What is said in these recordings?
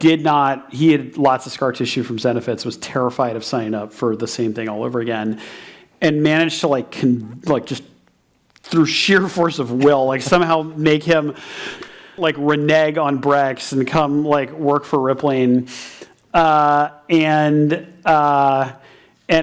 he had lots of scar tissue from Zenefits, was terrified of signing up for the same thing all over again, and managed to just through sheer force of will, like somehow make him like renege on Brex and come like work for Rippling. And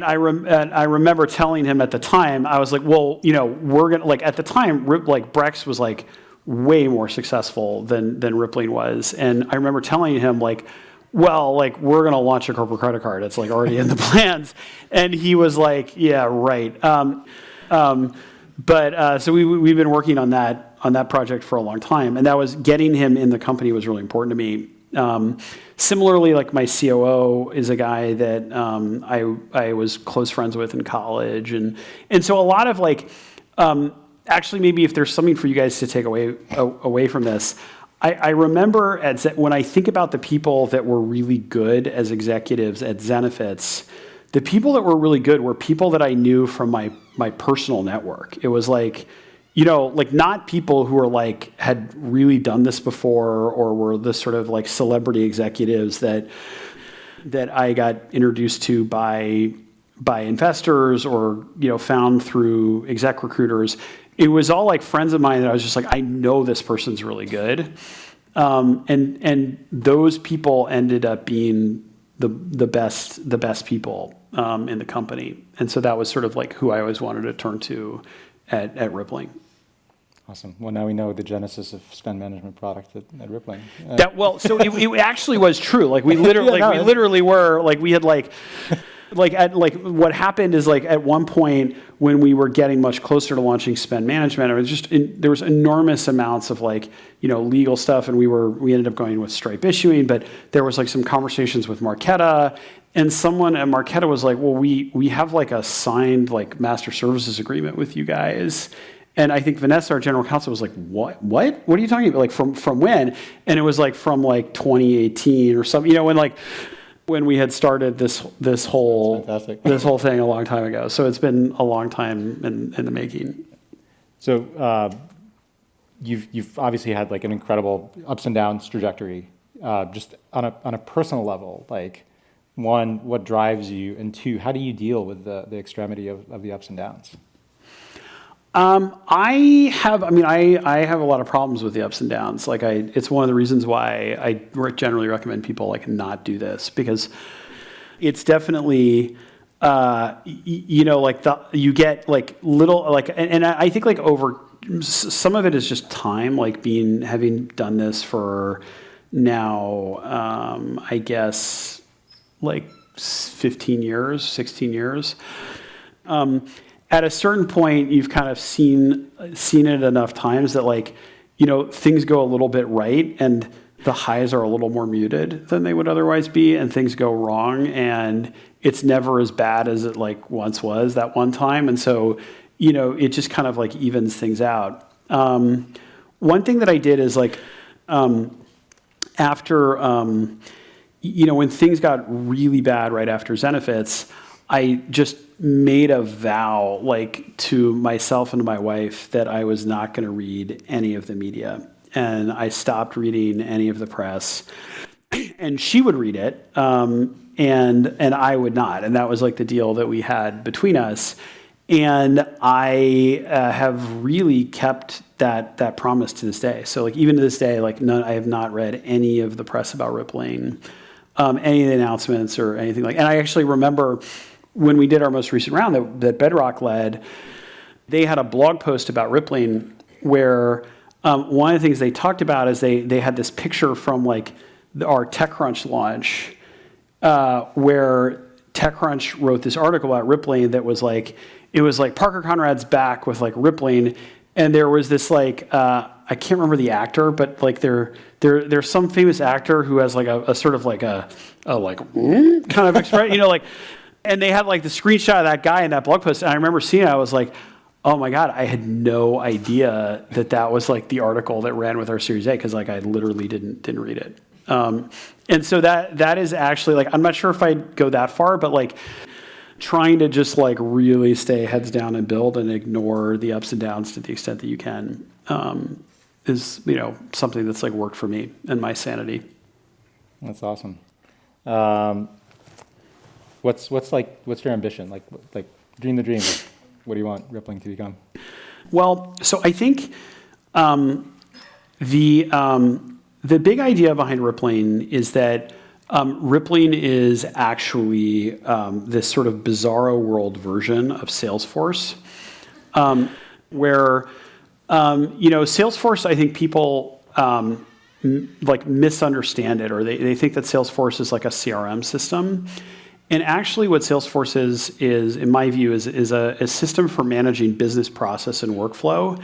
I remember telling him at the time, I was like, well, we're going to, like, at the time, Brex was, like, way more successful than Rippling was. And I remember telling him, like, well, like, we're going to launch a corporate credit card. It's, like, already in the plans. And he was like, yeah, right. So we've been working on that project for a long time. And that was getting him in the company was really important to me. Similarly, like my COO is a guy that I was close friends with in college, and so a lot of like, actually maybe if there's something for you guys to take away from this, I remember when I think about the people that were really good as executives at Zenefits, the people that were really good were people that I knew from my personal network. It was like, like not people who were like, had really done this before or were the sort of like celebrity executives that I got introduced to by investors or, found through exec recruiters. It was all like friends of mine that I was just like, I know this person's really good. And those people ended up being the best people in the company. And so that was sort of like who I always wanted to turn to at Rippling. Awesome. Well, now we know the genesis of spend management product at Rippling. So it actually was true. Like we literally were like, we had what happened is like at one point when we were getting much closer to launching spend management, it was just there was enormous amounts of like, legal stuff, and we ended up going with Stripe issuing, but there was like some conversations with Marqeta, and someone at Marqeta was like, well, we have like a signed like master services agreement with you guys. And I think Vanessa, our general counsel, was like, what are you talking about? Like from when? And it was like from like 2018 or something, when we had started this whole thing a long time ago. So it's been a long time in the making. So you've obviously had like an incredible ups and downs trajectory, just on a personal level. Like, one, what drives you, and two, how do you deal with the extremity of the ups and downs? I have a lot of problems with the ups and downs. Like it's one of the reasons why I generally recommend people like not do this, because it's definitely, you get like little, like, and I think like some of it is just time, like having done this for now, I guess like 15 years, 16 years. At a certain point, you've kind of seen it enough times that like, things go a little bit right and the highs are a little more muted than they would otherwise be, and things go wrong and it's never as bad as it like once was that one time. And so, it just kind of like evens things out. One thing that I did is like, after, when things got really bad right after Zenefits, I just made a vow, like, to myself and to my wife that I was not going to read any of the media. And I stopped reading any of the press. And she would read it, and I would not. And that was like the deal that we had between us. And I have really kept that promise to this day. So like even to this day, like I have not read any of the press about Rippling, any of the announcements or anything like. And I actually remember when we did our most recent round that Bedrock led, they had a blog post about Rippling where one of the things they talked about is they had this picture from like our TechCrunch launch where TechCrunch wrote this article about Rippling that was like, it was like Parker Conrad's back with like Rippling, and there was this like I can't remember the actor, but like there's some famous actor who has like a sort of like a like kind of expression, like. And they had like the screenshot of that guy in that blog post. And I remember seeing it. I was like, oh my God, I had no idea that was like the article that ran with our Series A, because like I literally didn't read it. And so that is actually like, I'm not sure if I'd go that far, but like trying to just like really stay heads down and build and ignore the ups and downs to the extent that you can is, something that's like worked for me and my sanity. That's awesome. Um, what's your ambition? Like dream the dream. What do you want Rippling to become? Well, so I think the big idea behind Rippling is that Rippling is actually this sort of bizarro world version of Salesforce, where Salesforce, I think people like misunderstand it, or they think that Salesforce is like a CRM system. And actually what Salesforce is in my view, is a system for managing business process and workflow,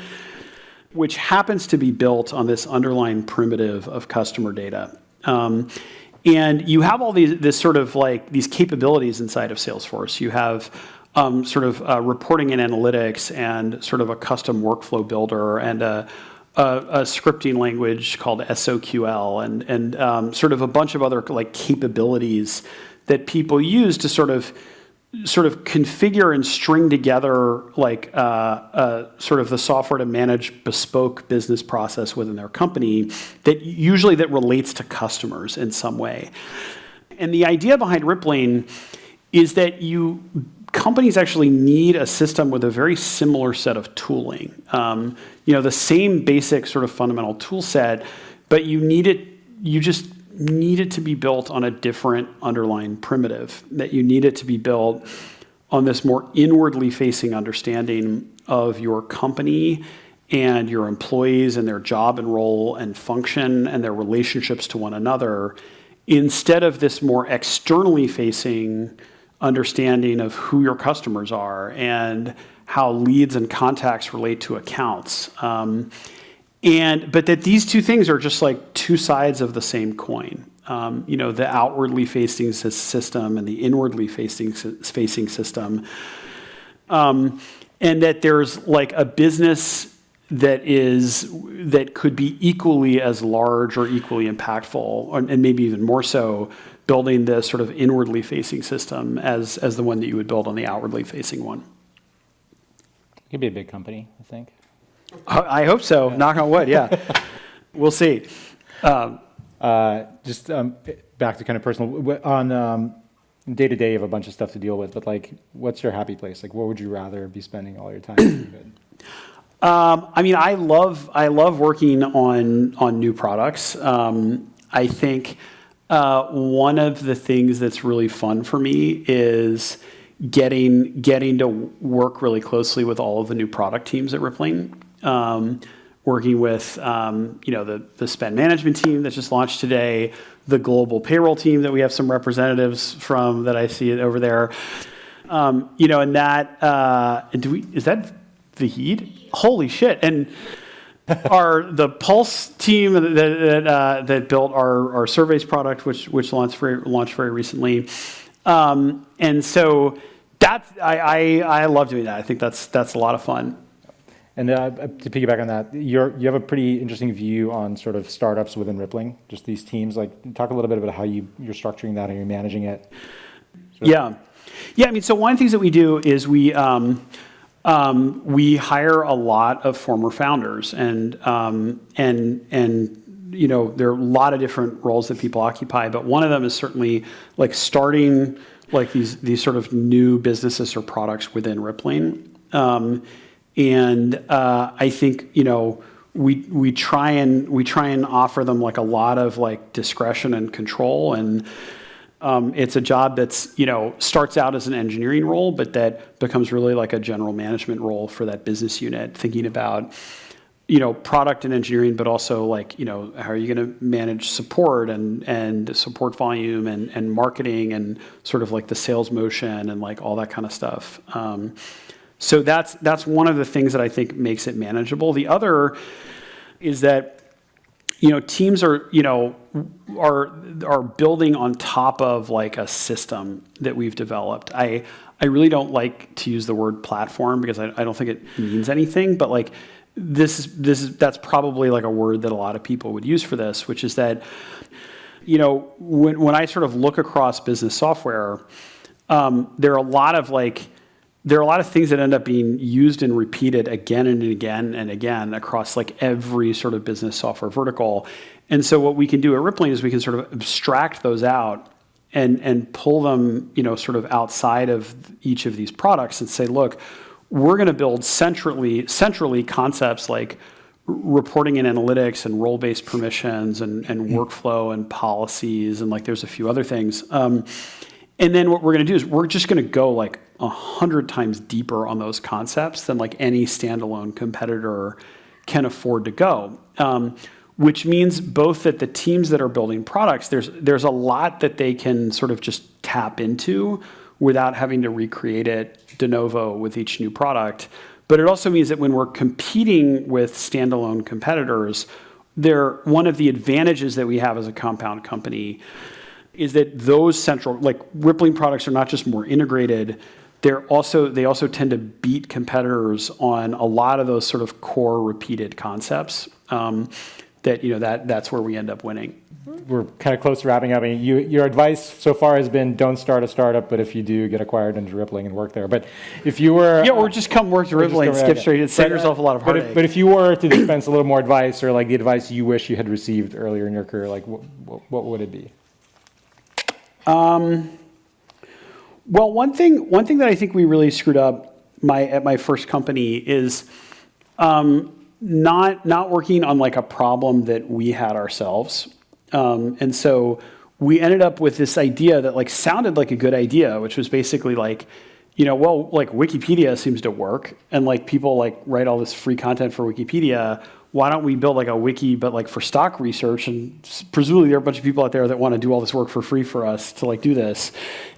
which happens to be built on this underlying primitive of customer data. And you have all this sort of like these capabilities inside of Salesforce. You have reporting and analytics, and sort of a custom workflow builder, and a scripting language called SOQL, and sort of a bunch of other like capabilities that people use to sort of configure and string together like sort of the software to manage bespoke business process within their company that relates to customers in some way. And the idea behind Rippling is that companies actually need a system with a very similar set of tooling. The same basic sort of fundamental tool set, but you just need it to be built on a different underlying primitive, that you need it to be built on this more inwardly facing understanding of your company and your employees and their job and role and function and their relationships to one another, instead of this more externally facing understanding of who your customers are and how leads and contacts relate to accounts. But that these two things are just like two sides of the same coin. The outwardly facing system and the inwardly facing system. And that there's like a business that could be equally as large or equally impactful, and maybe even more so, building the sort of inwardly facing system as the one that you would build on the outwardly facing one. It could be a big company, I think. I hope so. Yeah. Knock on wood. Yeah, we'll see. Just back to kind of personal on day to day, you have a bunch of stuff to deal with. But like, what's your happy place? Like, what would you rather be spending all your time? I love working on new products. I think one of the things that's really fun for me is getting to work really closely with all of the new product teams at Rippling. Working with the spend management team that just launched today, the global payroll team that we have some representatives from that I see over there, and that is that Vahid? Holy shit! And the Pulse team that built our surveys product, which launched very recently, and so that's I love doing that. I think that's a lot of fun. And to piggyback on that, you have a pretty interesting view on sort of startups within Rippling, just these teams. Like, talk a little bit about how you're structuring that and you're managing it. Yeah. So one of the things that we do is we hire a lot of former founders, and there are a lot of different roles that people occupy, but one of them is certainly like starting like these sort of new businesses or products within Rippling. And I think we try and offer them like a lot of like discretion and control, and it's a job that's starts out as an engineering role, but that becomes really like a general management role for that business unit, thinking about product and engineering, but also like how are you going to manage support and support volume and marketing and sort of like the sales motion and like all that kind of stuff. So that's one of the things that I think makes it manageable. The other is that teams are building on top of like a system that we've developed. I really don't like to use the word platform because I don't think it means anything, but like that's probably like a word that a lot of people would use for this, which is that when I sort of look across business software, there are a lot of things that end up being used and repeated again and again and again across like every sort of business software vertical. And so what we can do at Rippling is we can sort of abstract those out and pull them, sort of outside of each of these products and say, look, we're going to build centrally concepts like reporting and analytics and role-based permissions and workflow and policies, and like there's a few other things. And then what we're going to do is we're just going to go like 100 times deeper on those concepts than like any standalone competitor can afford to go. Which means both that the teams that are building products, there's a lot that they can sort of just tap into without having to recreate it de novo with each new product. But it also means that when we're competing with standalone competitors, one of the advantages that we have as a compound company is that those central, like Rippling products are not just more integrated, they also tend to beat competitors on a lot of those sort of core repeated concepts. That's where we end up winning. We're kind of close to wrapping up. I mean, your advice so far has been don't start a startup, but if you do, get acquired into Rippling and work there. But if you were... Yeah, or just come work to Rippling and skip straight and save yourself a lot of heartache. But if you were to dispense a little more advice, or like the advice you wish you had received earlier in your career, like what would it be? Well, one thing that I think we really screwed up at my first company is not working on like a problem that we had ourselves. And so we ended up with this idea that like sounded like a good idea, which was basically like, like Wikipedia seems to work, and like people like write all this free content for Wikipedia. Why don't we build like a wiki, but like for stock research? And presumably there are a bunch of people out there that want to do all this work for free for us to like do this.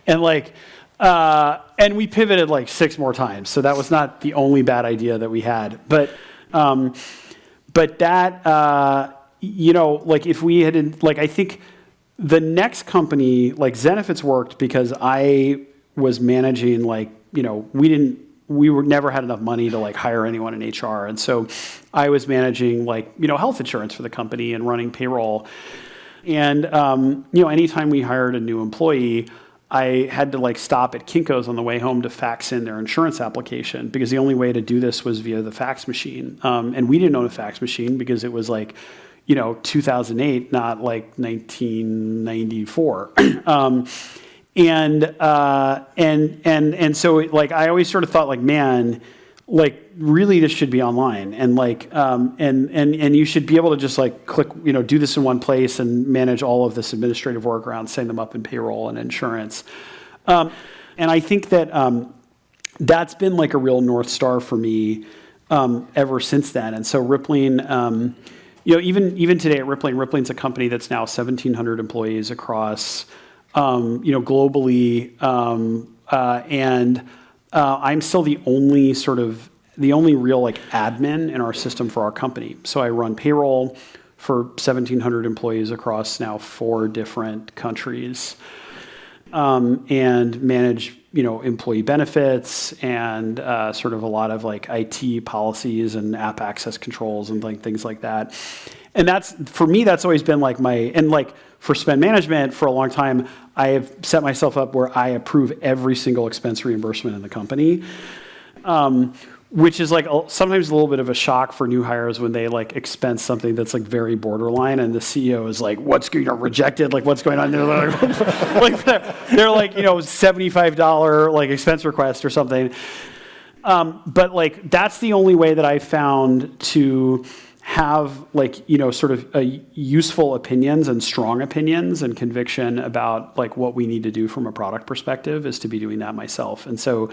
And like, and we pivoted like 6 more times. So that was not the only bad idea that we had. But that, like if we had, like I think the next company, like Zenefits worked because I was managing like, we never had enough money to like hire anyone in HR. And so I was managing like, health insurance for the company and running payroll. And, anytime we hired a new employee, I had to like stop at Kinko's on the way home to fax in their insurance application because the only way to do this was via the fax machine. And we didn't own a fax machine because it was like, 2008, not like 1994. And so like I always sort of thought like, man, like really this should be online, and like and you should be able to just like click, do this in one place and manage all of this administrative work around setting them up in payroll and insurance. And I think that that's been like a real North Star for me ever since then. And so Rippling, even today at Rippling's a company that's now 1,700 employees across globally, and I'm still the only real like admin in our system for our company. So I run payroll for 1,700 employees across now 4 different countries, and manage employee benefits and sort of a lot of like IT policies and app access controls and like things like that. And that's, for me, that's always been like for spend management for a long time, I have set myself up where I approve every single expense reimbursement in the company, which is like sometimes a little bit of a shock for new hires when they like expense something that's like very borderline, and the CEO is like, "What's rejected? Like what's going on?" They're like, they're like $75 like expense request or something. But like that's the only way that I found to have like, sort of useful opinions and strong opinions and conviction about like what we need to do from a product perspective is to be doing that myself. And so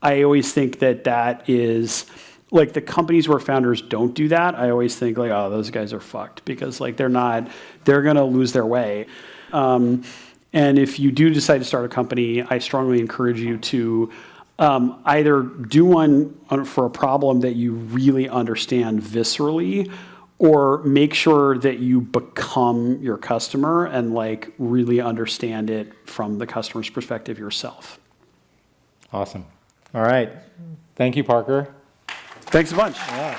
I always think that is like the companies where founders don't do that. I always think like, oh, those guys are fucked because like they're going to lose their way. And if you do decide to start a company, I strongly encourage you to either do one for a problem that you really understand viscerally, or make sure that you become your customer and like really understand it from the customer's perspective yourself. Awesome. All right. Thank you, Parker. Thanks a bunch. Yeah.